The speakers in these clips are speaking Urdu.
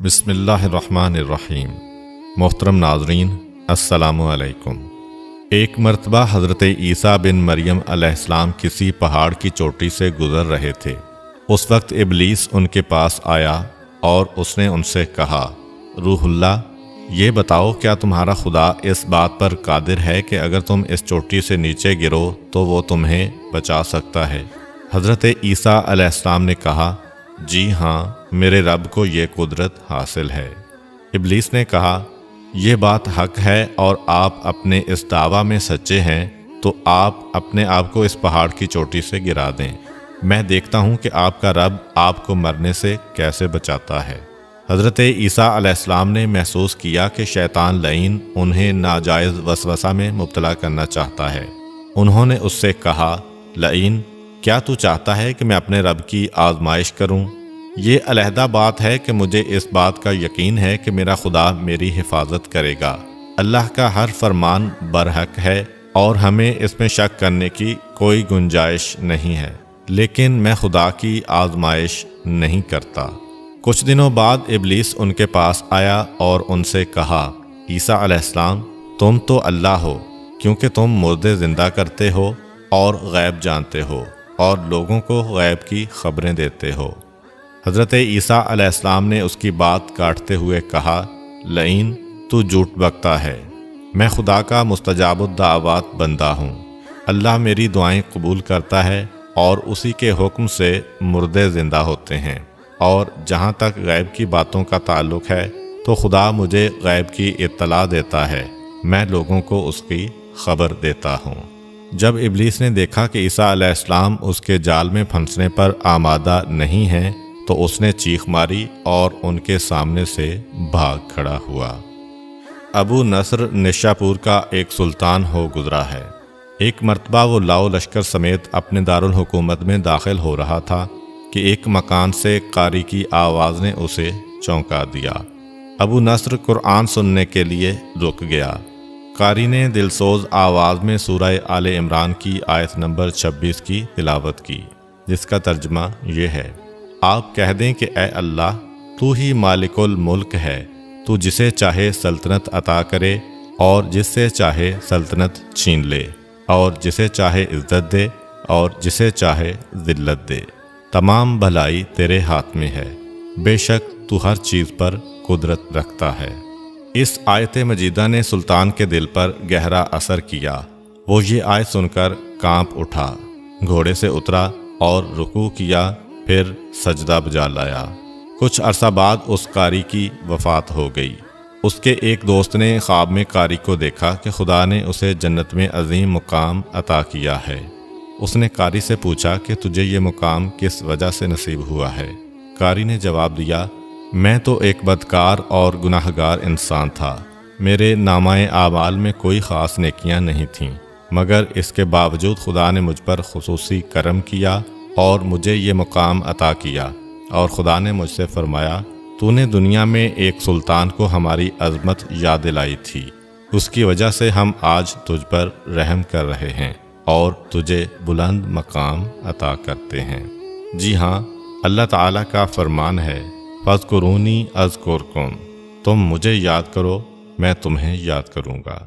بسم اللہ الرحمن الرحیم۔ محترم ناظرین، السلام علیکم۔ ایک مرتبہ حضرت عیسیٰ بن مریم علیہ السلام کسی پہاڑ کی چوٹی سے گزر رہے تھے۔ اس وقت ابلیس ان کے پاس آیا اور اس نے ان سے کہا، روح اللہ، یہ بتاؤ کیا تمہارا خدا اس بات پر قادر ہے کہ اگر تم اس چوٹی سے نیچے گرو تو وہ تمہیں بچا سکتا ہے؟ حضرت عیسیٰ علیہ السلام نے کہا، جی ہاں، میرے رب کو یہ قدرت حاصل ہے۔ ابلیس نے کہا، یہ بات حق ہے اور آپ اپنے اس دعویٰ میں سچے ہیں تو آپ اپنے آپ کو اس پہاڑ کی چوٹی سے گرا دیں، میں دیکھتا ہوں کہ آپ کا رب آپ کو مرنے سے کیسے بچاتا ہے۔ حضرت عیسیٰ علیہ السلام نے محسوس کیا کہ شیطان لعین انہیں ناجائز وسوسہ میں مبتلا کرنا چاہتا ہے۔ انہوں نے اس سے کہا، لعین، کیا تو چاہتا ہے کہ میں اپنے رب کی آزمائش کروں؟ یہ علیحدہ بات ہے کہ مجھے اس بات کا یقین ہے کہ میرا خدا میری حفاظت کرے گا۔ اللہ کا ہر فرمان برحق ہے اور ہمیں اس میں شک کرنے کی کوئی گنجائش نہیں ہے، لیکن میں خدا کی آزمائش نہیں کرتا۔ کچھ دنوں بعد ابلیس ان کے پاس آیا اور ان سے کہا، عیسیٰ علیہ السلام، تم تو اللہ ہو کیونکہ تم مردے زندہ کرتے ہو اور غیب جانتے ہو اور لوگوں کو غیب کی خبریں دیتے ہو۔ حضرت عیسیٰ علیہ السلام نے اس کی بات کاٹتے ہوئے کہا، لعین، تو جھوٹ بکتا ہے، میں خدا کا مستجاب الدعوات بندہ ہوں۔ اللہ میری دعائیں قبول کرتا ہے اور اسی کے حکم سے مردے زندہ ہوتے ہیں، اور جہاں تک غیب کی باتوں کا تعلق ہے تو خدا مجھے غیب کی اطلاع دیتا ہے، میں لوگوں کو اس کی خبر دیتا ہوں۔ جب ابلیس نے دیکھا کہ عیسیٰ علیہ السلام اس کے جال میں پھنسنے پر آمادہ نہیں ہیں تو اس نے چیخ ماری اور ان کے سامنے سے بھاگ کھڑا ہوا۔ ابو نصر نشاپور کا ایک سلطان ہو گزرا ہے۔ ایک مرتبہ وہ لاؤ لشکر سمیت اپنے دارالحکومت میں داخل ہو رہا تھا کہ ایک مکان سے قاری کی آواز نے اسے چونکا دیا۔ ابو نصر قرآن سننے کے لیے رک گیا۔ قاری نے دلسوز آواز میں سورہ آل عمران کی آیت نمبر 26 کی تلاوت کی، جس کا ترجمہ یہ ہے، آپ کہہ دیں کہ اے اللہ، تو ہی مالک الملک ہے، تو جسے چاہے سلطنت عطا کرے اور جس سے چاہے سلطنت چھین لے، اور جسے چاہے عزت دے اور جسے چاہے ذلت دے، تمام بھلائی تیرے ہاتھ میں ہے، بے شک تو ہر چیز پر قدرت رکھتا ہے۔ اس آیت مجیدہ نے سلطان کے دل پر گہرا اثر کیا۔ وہ یہ آیت سن کر کانپ اٹھا، گھوڑے سے اترا اور رکوع کیا، پھر سجدہ بجا لایا۔ کچھ عرصہ بعد اس قاری کی وفات ہو گئی۔ اس کے ایک دوست نے خواب میں قاری کو دیکھا کہ خدا نے اسے جنت میں عظیم مقام عطا کیا ہے۔ اس نے قاری سے پوچھا کہ تجھے یہ مقام کس وجہ سے نصیب ہوا ہے؟ قاری نے جواب دیا، میں تو ایک بدکار اور گناہگار انسان تھا، میرے نامہ اعمال میں کوئی خاص نیکیاں نہیں تھیں، مگر اس کے باوجود خدا نے مجھ پر خصوصی کرم کیا اور مجھے یہ مقام عطا کیا، اور خدا نے مجھ سے فرمایا، تو نے دنیا میں ایک سلطان کو ہماری عظمت یاد دلائی تھی، اس کی وجہ سے ہم آج تجھ پر رحم کر رہے ہیں اور تجھے بلند مقام عطا کرتے ہیں۔ جی ہاں، اللہ تعالیٰ کا فرمان ہے، فاذکرونی اذکرکم، تم مجھے یاد کرو، میں تمہیں یاد کروں گا۔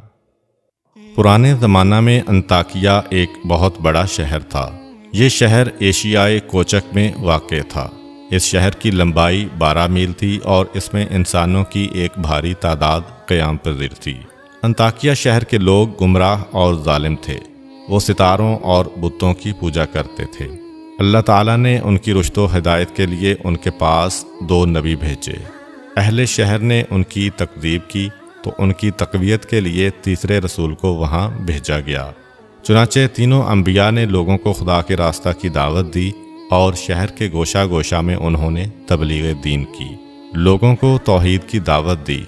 پرانے زمانہ میں انطاکیہ ایک بہت بڑا شہر تھا۔ یہ شہر ایشیائے کوچک میں واقع تھا۔ اس شہر کی لمبائی 12 میل تھی اور اس میں انسانوں کی ایک بھاری تعداد قیام پذیر تھی۔ انطاکیہ شہر کے لوگ گمراہ اور ظالم تھے۔ وہ ستاروں اور بتوں کی پوجا کرتے تھے۔ اللہ تعالیٰ نے ان کی رشد و ہدایت کے لیے ان کے پاس 2 نبی بھیجے۔ اہل شہر نے ان کی تکذیب کی تو ان کی تقویت کے لیے تیسرے رسول کو وہاں بھیجا گیا۔ چنانچہ تینوں انبیاء نے لوگوں کو خدا کے راستہ کی دعوت دی اور شہر کے گوشہ گوشہ میں انہوں نے تبلیغ دین کی، لوگوں کو توحید کی دعوت دی،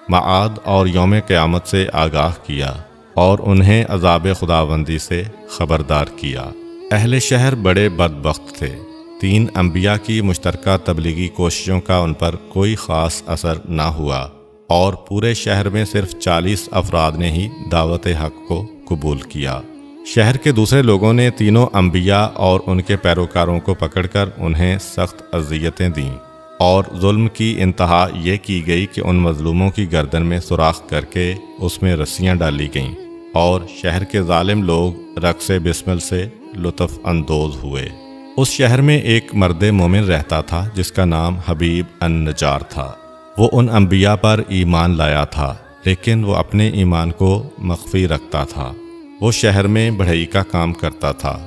معاد اور یوم قیامت سے آگاہ کیا اور انہیں عذاب خداوندی سے خبردار کیا۔ اہل شہر بڑے بدبخت تھے۔ 3 انبیاء کی مشترکہ تبلیغی کوششوں کا ان پر کوئی خاص اثر نہ ہوا اور پورے شہر میں صرف 40 افراد نے ہی دعوت حق کو قبول کیا۔ شہر کے دوسرے لوگوں نے تینوں انبیاء اور ان کے پیروکاروں کو پکڑ کر انہیں سخت اذیتیں دیں اور ظلم کی انتہا یہ کی گئی کہ ان مظلوموں کی گردن میں سوراخ کر کے اس میں رسیاں ڈالی گئیں اور شہر کے ظالم لوگ رقص بسمل سے لطف اندوز ہوئے۔ اس شہر میں ایک مرد مومن رہتا تھا جس کا نام حبیب النجار تھا۔ وہ ان انبیاء پر ایمان لایا تھا، لیکن وہ اپنے ایمان کو مخفی رکھتا تھا۔ وہ شہر میں بڑھئی کا کام کرتا تھا۔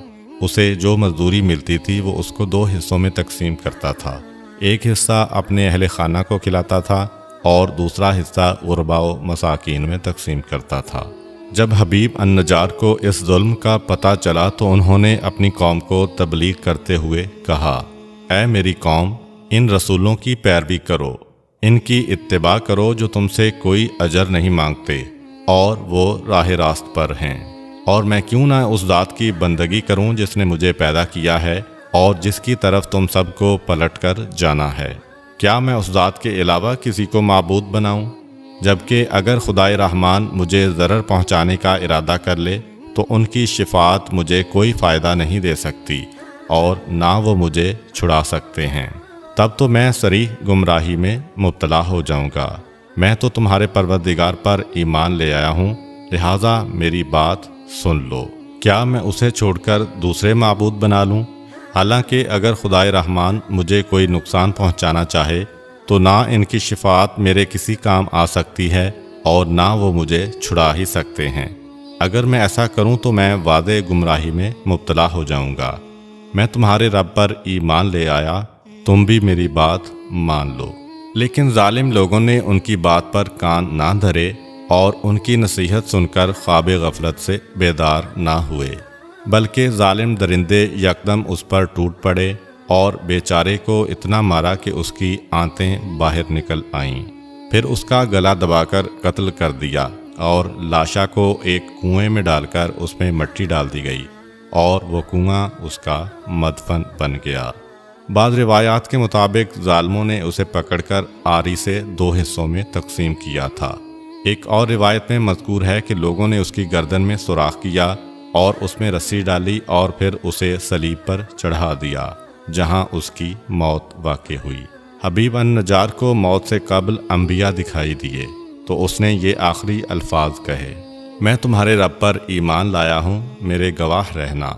اسے جو مزدوری ملتی تھی وہ اس کو 2 حصوں میں تقسیم کرتا تھا۔ ایک حصہ اپنے اہل خانہ کو کھلاتا تھا اور دوسرا حصہ غرباء و مساکین میں تقسیم کرتا تھا۔ جب حبیب النجار کو اس ظلم کا پتہ چلا تو انہوں نے اپنی قوم کو تبلیغ کرتے ہوئے کہا، اے میری قوم، ان رسولوں کی پیروی کرو، ان کی اتباع کرو جو تم سے کوئی اجر نہیں مانگتے اور وہ راہ راست پر ہیں، اور میں کیوں نہ اس ذات کی بندگی کروں جس نے مجھے پیدا کیا ہے اور جس کی طرف تم سب کو پلٹ کر جانا ہے۔ کیا میں اس ذات کے علاوہ کسی کو معبود بناؤں؟ جبکہ اگر خدائے رحمان مجھے ضرر پہنچانے کا ارادہ کر لے تو ان کی شفاعت مجھے کوئی فائدہ نہیں دے سکتی اور نہ وہ مجھے چھڑا سکتے ہیں۔ تب تو میں صریح گمراہی میں مبتلا ہو جاؤں گا۔ میں تو تمہارے پروردگار پر ایمان لے آیا ہوں، لہٰذا میری بات سن لو۔ کیا میں اسے چھوڑ کر دوسرے معبود بنا لوں؟ حالانکہ اگر خدائے رحمان مجھے کوئی نقصان پہنچانا چاہے تو نہ ان کی شفاعت میرے کسی کام آ سکتی ہے اور نہ وہ مجھے چھڑا ہی سکتے ہیں۔ اگر میں ایسا کروں تو میں واضح گمراہی میں مبتلا ہو جاؤں گا۔ میں تمہارے رب پر ایمان لے آیا، تم بھی میری بات مان لو۔ لیکن ظالم لوگوں نے ان کی بات پر کان نہ دھرے اور ان کی نصیحت سن کر خواب غفلت سے بیدار نہ ہوئے، بلکہ ظالم درندے یکدم اس پر ٹوٹ پڑے اور بیچارے کو اتنا مارا کہ اس کی آنتیں باہر نکل آئیں۔ پھر اس کا گلا دبا کر قتل کر دیا اور لاشا کو ایک کنویں میں ڈال کر اس میں مٹی ڈال دی گئی اور وہ کنواں اس کا مدفن بن گیا۔ بعض روایات کے مطابق ظالموں نے اسے پکڑ کر آری سے 2 حصوں میں تقسیم کیا تھا۔ ایک اور روایت میں مذکور ہے کہ لوگوں نے اس کی گردن میں سوراخ کیا اور اس میں رسی ڈالی اور پھر اسے صلیب پر چڑھا دیا، جہاں اس کی موت واقع ہوئی۔ حبیب النجار کو موت سے قبل انبیاء دکھائی دیے تو اس نے یہ آخری الفاظ کہے، میں تمہارے رب پر ایمان لایا ہوں، میرے گواہ رہنا۔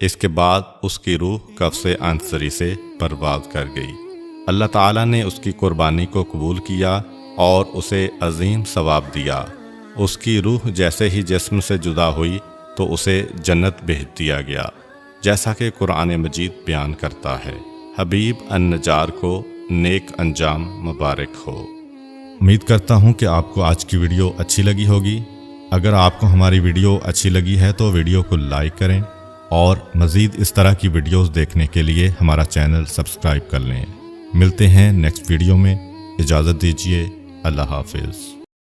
اس کے بعد اس کی روح قفس عنصری سے پرواز کر گئی۔ اللہ تعالیٰ نے اس کی قربانی کو قبول کیا اور اسے عظیم ثواب دیا۔ اس کی روح جیسے ہی جسم سے جدا ہوئی تو اسے جنت بھیج دیا گیا، جیسا کہ قرآن مجید بیان کرتا ہے۔ حبیب النجار کو نیک انجام مبارک ہو۔ امید کرتا ہوں کہ آپ کو آج کی ویڈیو اچھی لگی ہوگی۔ اگر آپ کو ہماری ویڈیو اچھی لگی ہے تو ویڈیو کو لائک کریں اور مزید اس طرح کی ویڈیوز دیکھنے کے لیے ہمارا چینل سبسکرائب کر لیں۔ ملتے ہیں نیکسٹ ویڈیو میں، اجازت دیجیے، اللہ حافظ۔